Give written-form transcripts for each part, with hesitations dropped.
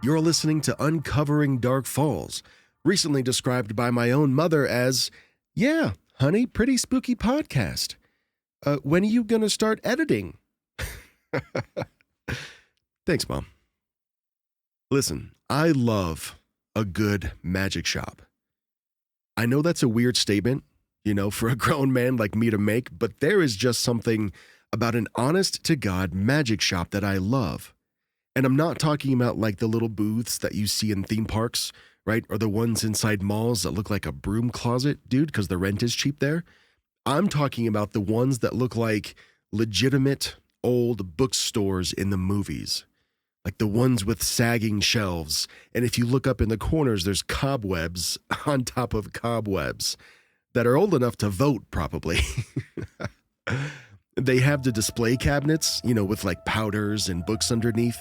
You're listening to Uncovering Dark Falls, recently described by my own mother as, yeah, honey, pretty spooky podcast. When are you going to start editing? Thanks, Mom. Listen, I love a good magic shop. I know that's a weird statement, for a grown man like me to make, but there is just something about an honest-to-God magic shop that I love. And I'm not talking about like the little booths that you see in theme parks, right? Or the ones inside malls that look like a broom closet, dude, because the rent is cheap there. I'm talking about the ones that look like legitimate old bookstores in the movies. Like the ones with sagging shelves. And if you look up in the corners, there's cobwebs on top of cobwebs that are old enough to vote, probably. They have the display cabinets, with like powders and books underneath.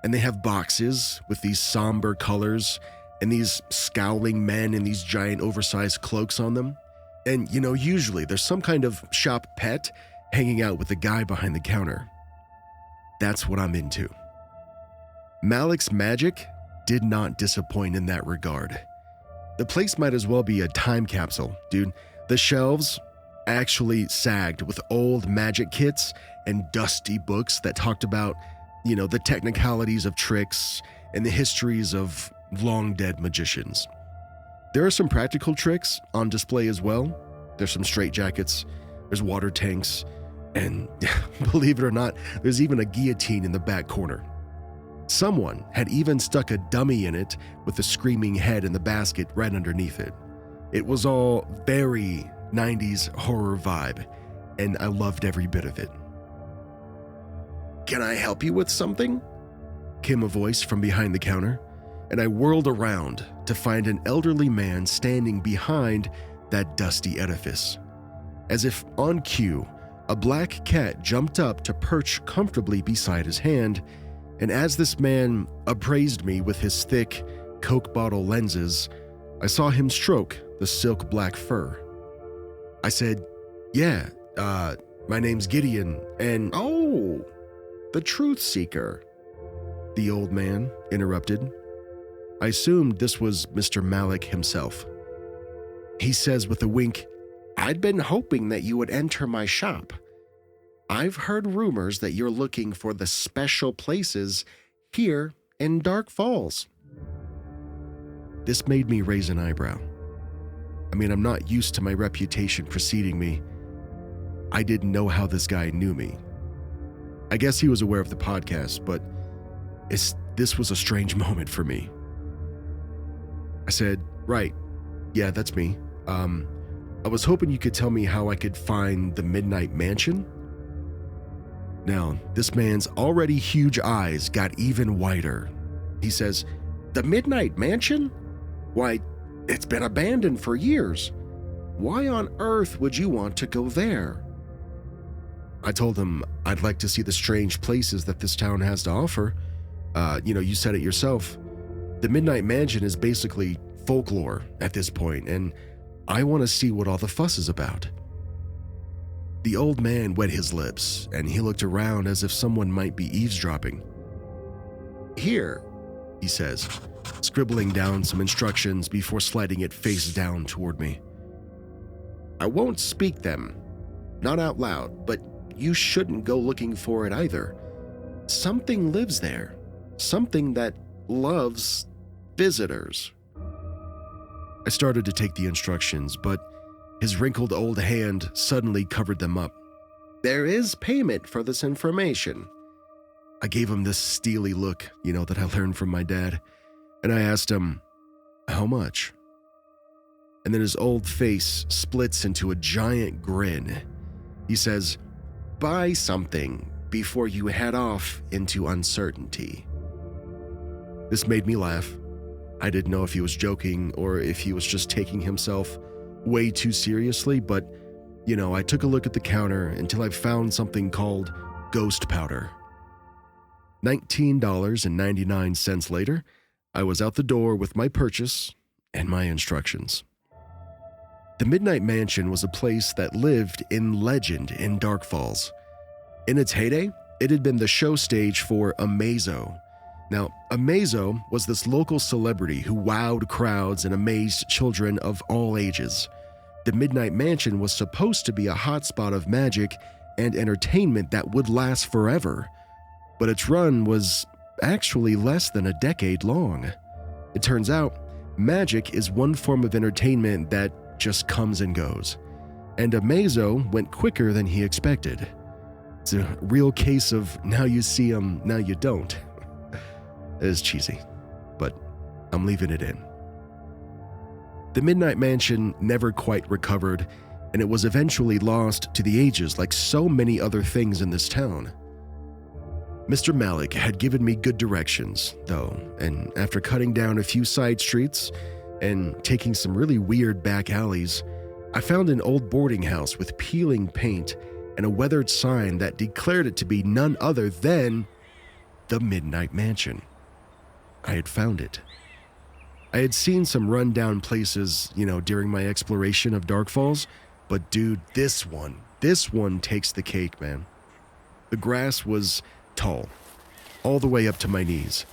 And they have boxes with these somber colors and these scowling men in these giant oversized cloaks on them. And, usually there's some kind of shop pet hanging out with the guy behind the counter. That's what I'm into. Malik's Magic did not disappoint in that regard. The place might as well be a time capsule, dude. The shelves actually sagged with old magic kits and dusty books that talked about the technicalities of tricks and the histories of long-dead magicians. There are some practical tricks on display as well. There's some straitjackets, there's water tanks, and believe it or not, there's even a guillotine in the back corner. Someone had even stuck a dummy in it with a screaming head in the basket right underneath it. It was all very 90s horror vibe, and I loved every bit of it. "Can I help you with something?" came a voice from behind the counter, and I whirled around to find an elderly man standing behind that dusty edifice. As if on cue, a black cat jumped up to perch comfortably beside his hand, and as this man appraised me with his thick Coke bottle lenses, I saw him stroke the silk black fur. I said, "Yeah, my name's Gideon, and oh, the truth seeker," the old man interrupted. I assumed this was Mr. Malik himself. He says with a wink, "I'd been hoping that you would enter my shop. I've heard rumors that you're looking for the special places here in Dark Falls." This made me raise an eyebrow. I'm not used to my reputation preceding me. I didn't know how this guy knew me. I guess he was aware of the podcast, but this was a strange moment for me. I said, "Right, yeah, that's me. I was hoping you could tell me how I could find the Midnight Mansion." Now, this man's already huge eyes got even wider. He says, "The Midnight Mansion? Why, it's been abandoned for years. Why on earth would you want to go there?" I told him I'd like to see the strange places that this town has to offer. You said it yourself. The Midnight Mansion is basically folklore at this point, and I want to see what all the fuss is about. The old man wet his lips, and he looked around as if someone might be eavesdropping. "Here," he says, scribbling down some instructions before sliding it face down toward me. "I won't speak them, not out loud, but you shouldn't go looking for it either. Something lives there, something that loves visitors." I started to take the instructions, but his wrinkled old hand suddenly covered them up. "There is payment for this information." I gave him this steely look, that I learned from my dad, and I asked him, "How much?" And then his old face splits into a giant grin. He says, "Buy something before you head off into uncertainty." This made me laugh. I didn't know if he was joking or if he was just taking himself way too seriously, but, I took a look at the counter until I found something called ghost powder. $19.99 later, I was out the door with my purchase and my instructions. The Midnight Mansion was a place that lived in legend in Dark Falls. In its heyday, it had been the show stage for Amazo, Now, Amazo was this local celebrity who wowed crowds and amazed children of all ages. The Midnight Mansion was supposed to be a hotspot of magic and entertainment that would last forever, but its run was actually less than a decade long. It turns out, magic is one form of entertainment that just comes and goes, and Amazo went quicker than he expected. It's a real case of now you see him, now you don't. It is cheesy, but I'm leaving it in. The Midnight Mansion never quite recovered, and it was eventually lost to the ages like so many other things in this town. Mr. Malik had given me good directions, though, and after cutting down a few side streets and taking some really weird back alleys, I found an old boarding house with peeling paint and a weathered sign that declared it to be none other than the Midnight Mansion. I had found it. I had seen some run-down places, during my exploration of Dark Falls, but dude, this one takes the cake, man. The grass was tall, all the way up to my knees,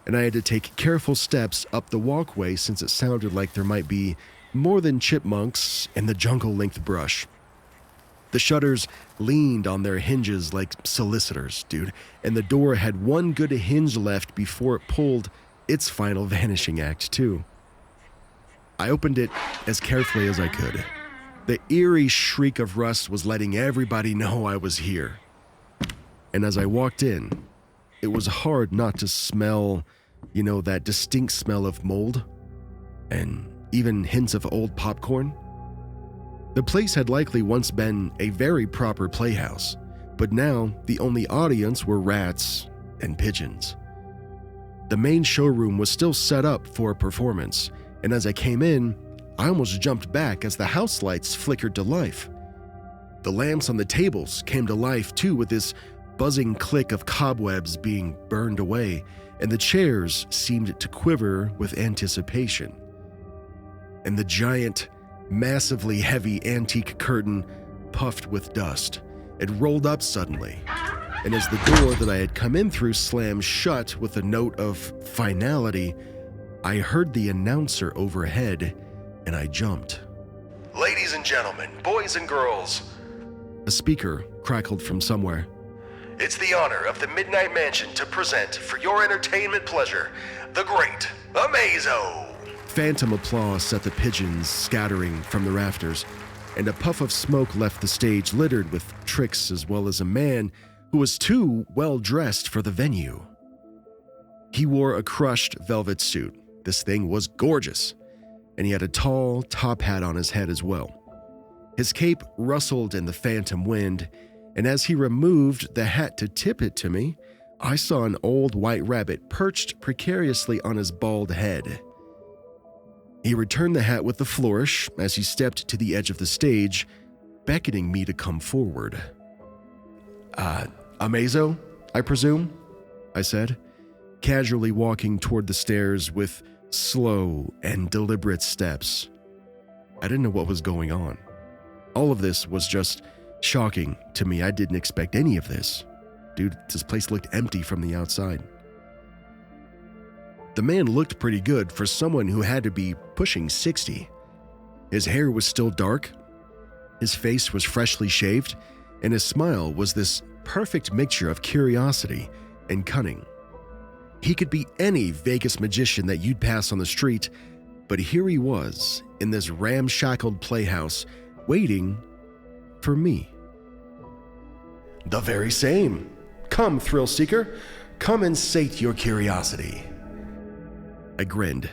and I had to take careful steps up the walkway since it sounded like there might be more than chipmunks in the jungle-length brush. The shutters leaned on their hinges like solicitors, dude, and the door had one good hinge left before it pulled its final vanishing act, too. I opened it as carefully as I could. The eerie shriek of rust was letting everybody know I was here. And as I walked in, it was hard not to smell, that distinct smell of mold and even hints of old popcorn. The place had likely once been a very proper playhouse, but now the only audience were rats and pigeons. The main showroom was still set up for a performance, and as I came in, I almost jumped back as the house lights flickered to life. The lamps on the tables came to life too, with this buzzing click of cobwebs being burned away, and the chairs seemed to quiver with anticipation. And the giant, massively heavy antique curtain puffed with dust. It rolled up suddenly, and as the door that I had come in through slammed shut with a note of finality, I heard the announcer overhead, and I jumped. "Ladies and gentlemen, boys and girls," a speaker crackled from somewhere. "It's the honor of the Midnight Mansion to present, for your entertainment pleasure, the great Amazo." Phantom applause set the pigeons scattering from the rafters, and a puff of smoke left the stage littered with tricks as well as a man who was too well dressed for the venue. He wore a crushed velvet suit. This thing was gorgeous, and he had a tall top hat on his head as well. His cape rustled in the phantom wind, and as he removed the hat to tip it to me, I saw an old white rabbit perched precariously on his bald head. He returned the hat with a flourish as he stepped to the edge of the stage, beckoning me to come forward. Amazo, I presume?" I said, casually walking toward the stairs with slow and deliberate steps. I didn't know what was going on. All of this was just shocking to me. I didn't expect any of this. Dude, this place looked empty from the outside. The man looked pretty good for someone who had to be pushing 60. His hair was still dark, his face was freshly shaved, and his smile was this perfect mixture of curiosity and cunning. He could be any Vegas magician that you'd pass on the street, but here he was in this ramshackled playhouse, waiting for me. "The very same. Come, thrill seeker, come and sate your curiosity." I grinned.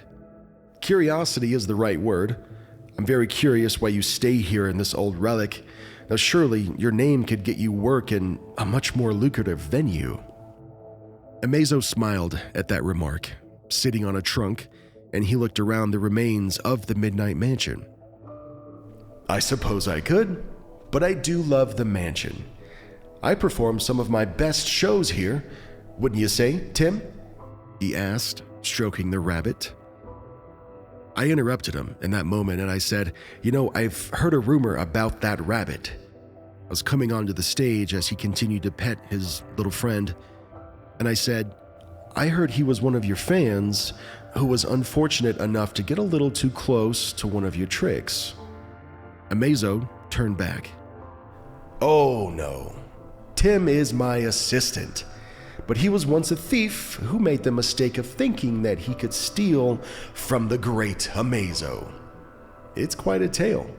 Curiosity is the right word. I'm very curious why you stay here in this old relic. Now surely your name could get you work in a much more lucrative venue. Amazo smiled at that remark, sitting on a trunk, and he looked around the remains of the Midnight Mansion. "I suppose I could, but I do love the mansion. I perform some of my best shows here, wouldn't you say, Tim?" he asked, stroking the rabbit. I interrupted him in that moment and I said, I've heard a rumor about that rabbit. I was coming onto the stage as he continued to pet his little friend, and I said, I heard he was one of your fans who was unfortunate enough to get a little too close to one of your tricks." Amazo turned back. "Oh no. Tim is my assistant. But he was once a thief who made the mistake of thinking that he could steal from the great Amazo." It's quite a tale,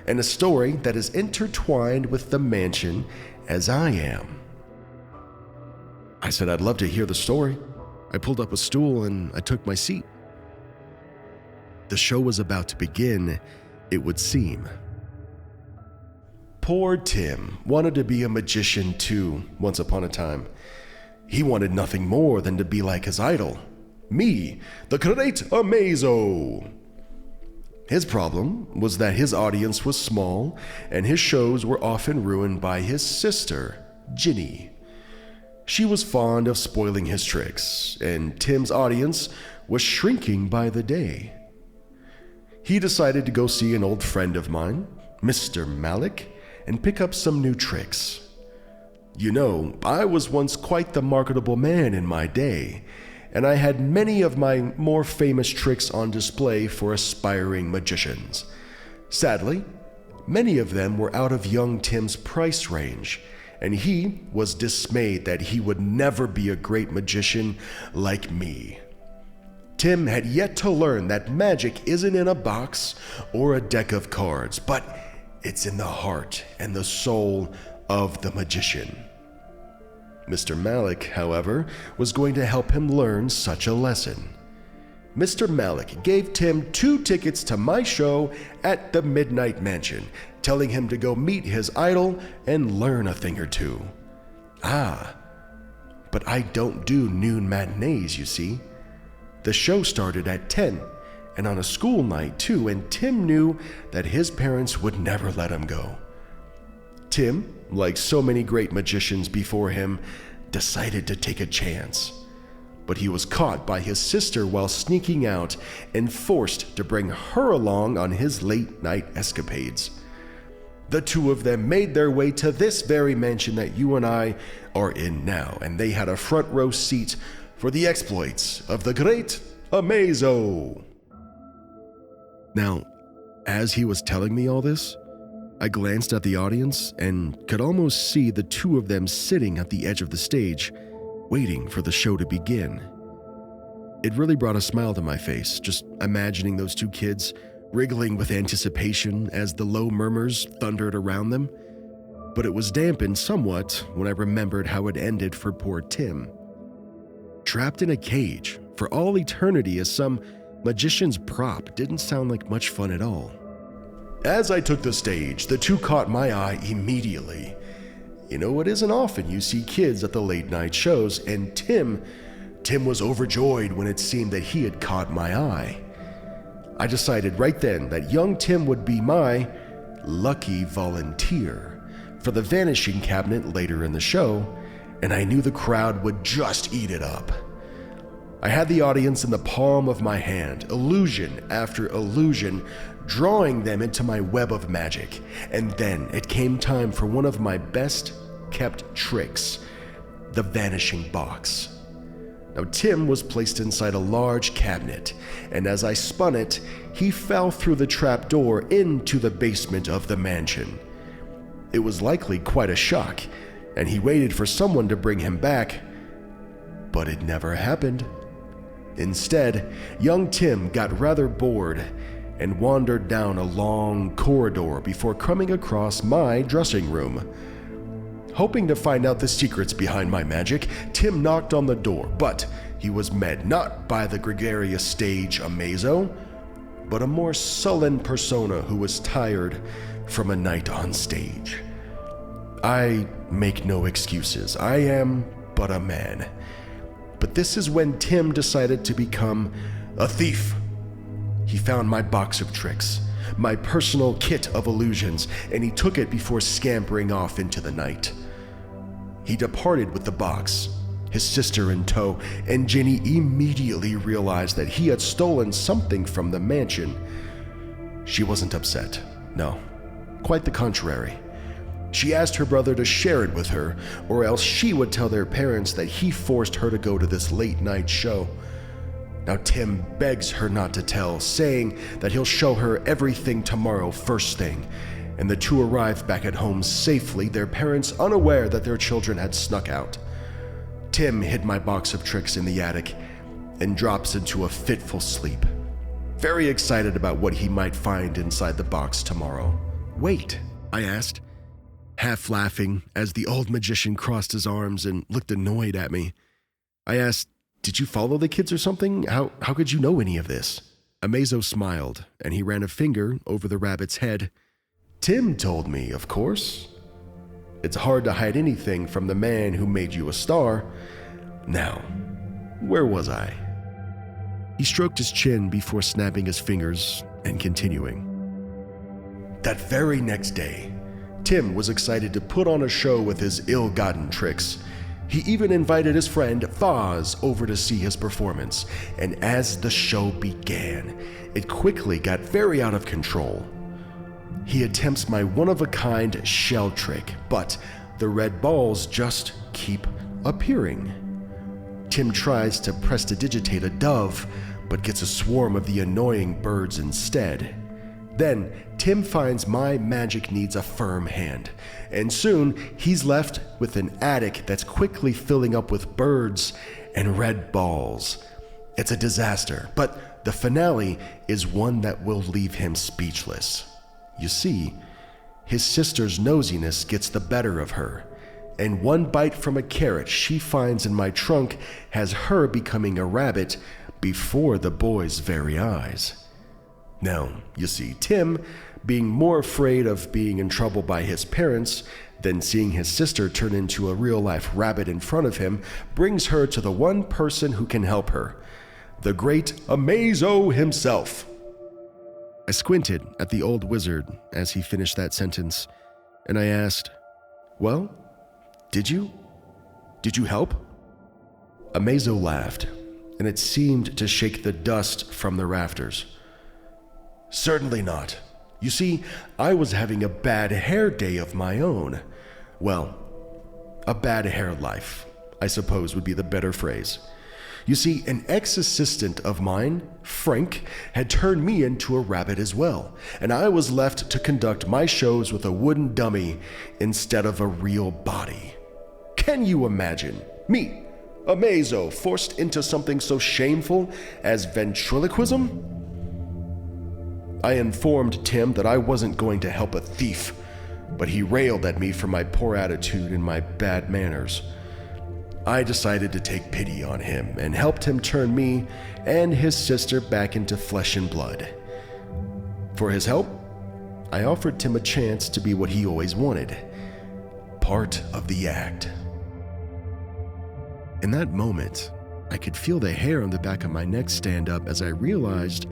and a story that is intertwined with the mansion as I am. I said I'd love to hear the story. I pulled up a stool and I took my seat. The show was about to begin, it would seem. Poor Tim wanted to be a magician too, once upon a time. He wanted nothing more than to be like his idol, me, the great Amazo. His problem was that his audience was small, and his shows were often ruined by his sister, Ginny. She was fond of spoiling his tricks, and Tim's audience was shrinking by the day. He decided to go see an old friend of mine, Mr. Malik, and pick up some new tricks. You know, I was once quite the marketable man in my day, and I had many of my more famous tricks on display for aspiring magicians. Sadly, many of them were out of young Tim's price range, and he was dismayed that he would never be a great magician like me. Tim had yet to learn that magic isn't in a box or a deck of cards, but it's in the heart and the soul of the magician. Mr. Malik, however, was going to help him learn such a lesson. Mr. Malik gave Tim 2 tickets to my show at the Midnight Mansion, telling him to go meet his idol and learn a thing or two. But I don't do noon matinees, you see. The show started at 10, and on a school night too, and Tim knew that his parents would never let him go. Tim, like so many great magicians before him, decided to take a chance. But he was caught by his sister while sneaking out and forced to bring her along on his late-night escapades. The 2 of them made their way to this very mansion that you and I are in now, and they had a front row seat for the exploits of the great Amazo. Now, as he was telling me all this, I glanced at the audience and could almost see the 2 of them sitting at the edge of the stage, waiting for the show to begin. It really brought a smile to my face, just imagining those 2 kids wriggling with anticipation as the low murmurs thundered around them. But it was dampened somewhat when I remembered how it ended for poor Tim. Trapped in a cage for all eternity as some magician's prop didn't sound like much fun at all. As I took the stage, the 2 caught my eye immediately. You know, it isn't often you see kids at the late night shows, and Tim was overjoyed when it seemed that he had caught my eye. I decided right then that young Tim would be my lucky volunteer for the vanishing cabinet later in the show, and I knew the crowd would just eat it up. I had the audience in the palm of my hand, illusion after illusion, drawing them into my web of magic, and then it came time for one of my best-kept tricks, the vanishing box. Now, Tim was placed inside a large cabinet, and as I spun it, he fell through the trap door into the basement of the mansion. It was likely quite a shock, and he waited for someone to bring him back, but it never happened. Instead, young Tim got rather bored and wandered down a long corridor before coming across my dressing room. Hoping to find out the secrets behind my magic, Tim knocked on the door, but he was met not by the gregarious stage Amazo, but a more sullen persona who was tired from a night on stage. I make no excuses. I am but a man. But this is when Tim decided to become a thief. He found my box of tricks, my personal kit of illusions, and he took it before scampering off into the night. He departed with the box, his sister in tow, and Ginny immediately realized that he had stolen something from the mansion. She wasn't upset. No, quite the contrary. She asked her brother to share it with her, or else she would tell their parents that he forced her to go to this late-night show. Now Tim begs her not to tell, saying that he'll show her everything tomorrow first thing, and the two arrive back at home safely, their parents unaware that their children had snuck out. Tim hid my box of tricks in the attic and drops into a fitful sleep, very excited about what he might find inside the box tomorrow. "Wait," I asked, half laughing as the old magician crossed his arms and looked annoyed at me. I asked, "Did you follow the kids or something? How could you know any of this?" Amazo smiled, and he ran a finger over the rabbit's head. "Tim told me, of course. It's hard to hide anything from the man who made you a star. Now, where was I?" He stroked his chin before snapping his fingers and continuing. That very next day, Tim was excited to put on a show with his ill-gotten tricks. He even invited his friend Foz over to see his performance, and as the show began, it quickly got very out of control. He attempts my one-of-a-kind shell trick, but the red balls just keep appearing. Tim tries to prestidigitate a dove, but gets a swarm of the annoying birds instead. Then, Tim finds my magic needs a firm hand, and soon he's left with an attic that's quickly filling up with birds and red balls. It's a disaster, but the finale is one that will leave him speechless. You see, his sister's nosiness gets the better of her, and one bite from a carrot she finds in my trunk has her becoming a rabbit before the boy's very eyes. Now, you see, Tim, being more afraid of being in trouble by his parents than seeing his sister turn into a real-life rabbit in front of him, brings her to the one person who can help her, the great Amazo himself. I squinted at the old wizard as he finished that sentence, and I asked, "Well, did you help?" Amazo laughed, and it seemed to shake the dust from the rafters. "Certainly not. You see, I was having a bad hair day of my own. Well, a bad hair life, I suppose would be the better phrase. You see, an ex-assistant of mine, Frank, had turned me into a rabbit as well, and I was left to conduct my shows with a wooden dummy instead of a real body. Can you imagine? Me, Amazo, forced into something so shameful as ventriloquism? I informed Tim that I wasn't going to help a thief, but he railed at me for my poor attitude and my bad manners. I decided to take pity on him and helped him turn me and his sister back into flesh and blood. For his help, I offered Tim a chance to be what he always wanted, part of the act. In that moment, I could feel the hair on the back of my neck stand up as I realized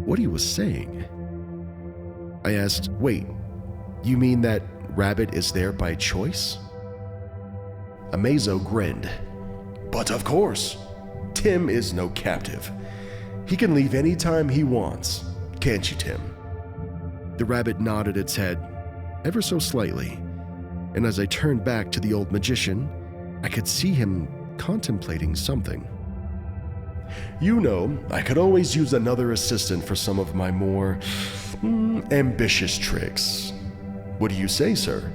what he was saying. I asked, "Wait, you mean that rabbit is there by choice?" Amazo grinned. "But of course, Tim is no captive. He can leave any time he wants, can't you, Tim?" The rabbit nodded its head, ever so slightly, and as I turned back to the old magician, I could see him contemplating something. "You know, I could always use another assistant for some of my more ambitious tricks. What do you say, sir?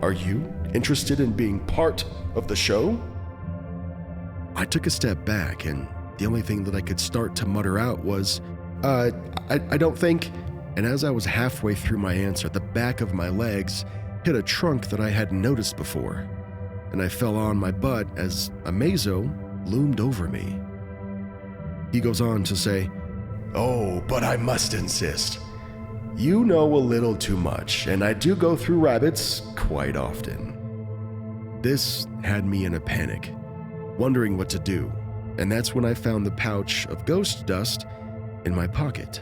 Are you interested in being part of the show?" I took a step back, and the only thing that I could start to mutter out was, I don't think," and as I was halfway through my answer, the back of my legs hit a trunk that I hadn't noticed before, and I fell on my butt as Amazo loomed over me. He goes on to say, "Oh, but I must insist. You know a little too much, and I do go through rabbits quite often." This had me in a panic, wondering what to do, and that's when I found the pouch of ghost dust in my pocket.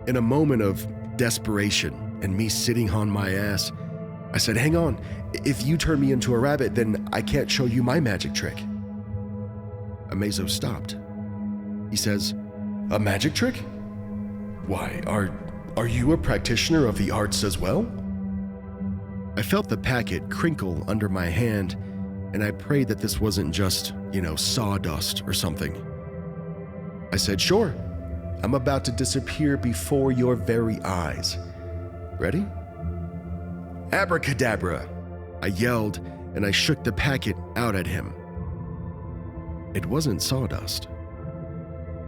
In a moment of desperation and me sitting on my ass, I said, "Hang on, if you turn me into a rabbit, then I can't show you my magic trick." Amazo stopped. He says, "A magic trick? Why, are you a practitioner of the arts as well?" I felt the packet crinkle under my hand, and I prayed that this wasn't just, sawdust or something. I said, "Sure, I'm about to disappear before your very eyes. Ready?" "Abracadabra!" I yelled, and I shook the packet out at him. It wasn't sawdust.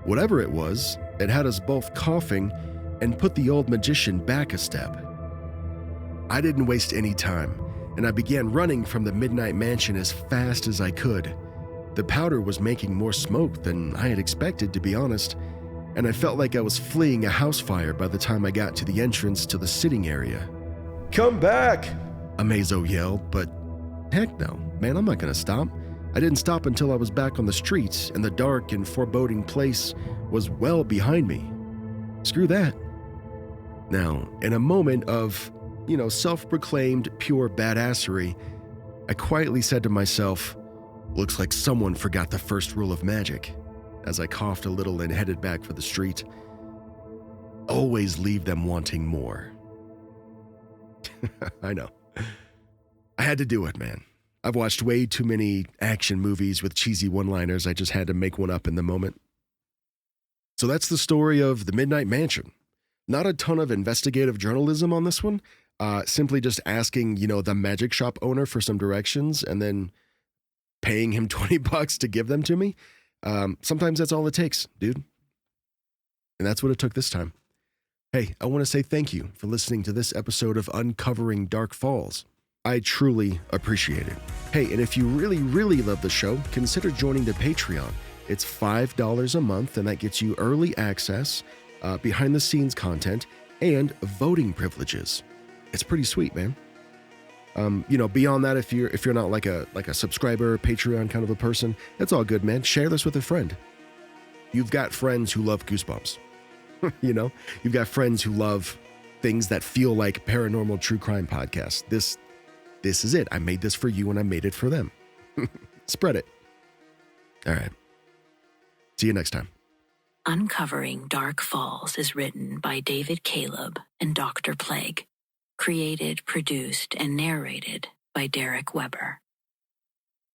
Whatever it was, it had us both coughing and put the old magician back a step. I didn't waste any time, and I began running from the Midnight Mansion as fast as I could. The powder was making more smoke than I had expected, to be honest, and I felt like I was fleeing a house fire by the time I got to the entrance to the sitting area. "Come back!" Amazo yelled, but heck no, man, I'm not gonna stop. I didn't stop until I was back on the streets and the dark and foreboding place was well behind me. Screw that. Now, in a moment of, self-proclaimed pure badassery, I quietly said to myself, "Looks like someone forgot the first rule of magic," as I coughed a little and headed back for the street. Always leave them wanting more. I know. I had to do it, man. I've watched way too many action movies with cheesy one-liners. I just had to make one up in the moment. So that's the story of the Midnight Mansion. Not a ton of investigative journalism on this one. Simply just asking, the magic shop owner for some directions and then paying him $20 to give them to me. Sometimes that's all it takes, dude. And that's what it took this time. Hey, I want to say thank you for listening to this episode of Uncovering Dark Falls. I truly appreciate it. Hey, and if you really, really love the show, consider joining the Patreon. It's $5 a month, and that gets you early access, behind-the-scenes content, and voting privileges. It's pretty sweet, man. Beyond that, if you're not like a subscriber, Patreon kind of a person, that's all good, man. Share this with a friend. You've got friends who love Goosebumps. You've got friends who love things that feel like paranormal true crime podcasts. This is it. I made this for you and I made it for them. Spread it. All right. See you next time. Uncovering Dark Falls is written by David Caleb and Dr. Plague. Created, produced, and narrated by Darek Weber.